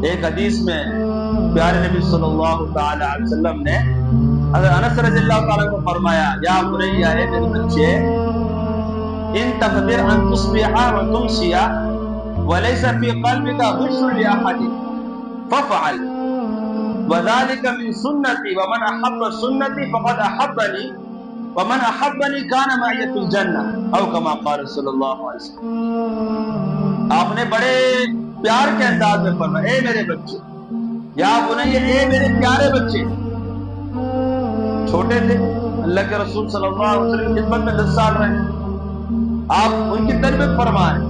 ایک حدیث میں پیارے نبی صلی اللہ تعالی علیہ وسلم نے حضرت انس رضی اللہ تعالیٰ کو فرمایا، یا بنی، اے میرے بچے، ان تقدر ان تصبح وتمسی وليس في قلبك غش لأحد فافعل وذلك من سنتي ومن احب سنتي فقد احبني ومن احبني كان معي في الجنة او كما قال صلی اللہ علیہ وسلم۔ آپ نے بڑے پیار کے انداز میں فرمایا، اے میرے بچے، یا بنی، اے میرے پیارے بچے، چھوٹے تھے، اللہ کے رسول صلی اللہ علیہ وسلم کی خدمت میں 10 سال رہے، آپ ان کی تربیت فرما رہے ہیں،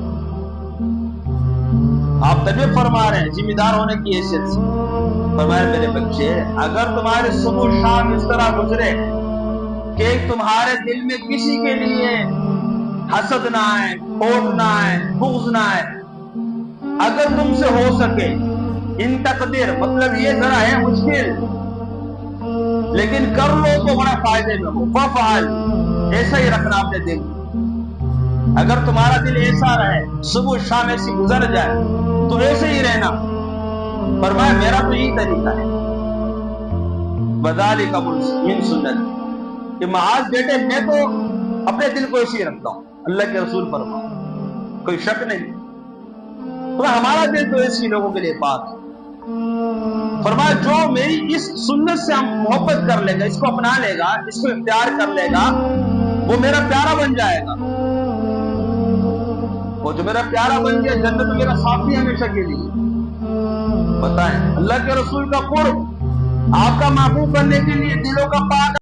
آپ تربیت فرما رہے ہیں ذمہ دار ہونے کی حیثیت سے۔ فرمایا، میرے بچے، اگر تمہارے صبح و شام اس طرح گزرے کہ تمہارے دل میں کسی کے لیے حسد نہ آئے، کھوٹ نہ آئے، بغض نہ آئے، اگر تم سے ہو سکے، ان تقدیر مطلب یہ ذرا ہے مشکل، لیکن کر لو تو بڑا فائدے میں ہو، فافعل، ایسا ہی رکھنا اپنے دل میں۔ اگر تمہارا دل ایسا رہے، صبح شام ایسی گزر جائے تو ایسے ہی رہنا۔ فرمایا، میرا تو یہی طریقہ ہے، وذالک من سنت، کہ معاذ بیٹے میں تو اپنے دل کو ایسے ہی رکھتا ہوں، اللہ کے رسول فرمایا، کوئی شک نہیں، تو ہمارا دل تو ایسی لوگوں کے لیے پاک ہے۔ فرمایا، جو میری اس سنت سے ہم محبت کر لے گا، اس کو اپنا لے گا، اس کو اختیار کر لے گا، وہ میرا پیارا بن جائے گا۔ وہ جو میرا پیارا بن گیا، جنت میں میرا ساتھی ہمیشہ کے لیے۔ بتائیں، اللہ کے رسول کا قرب آپ کا محبوب بننے کے لیے دلوں کا پاک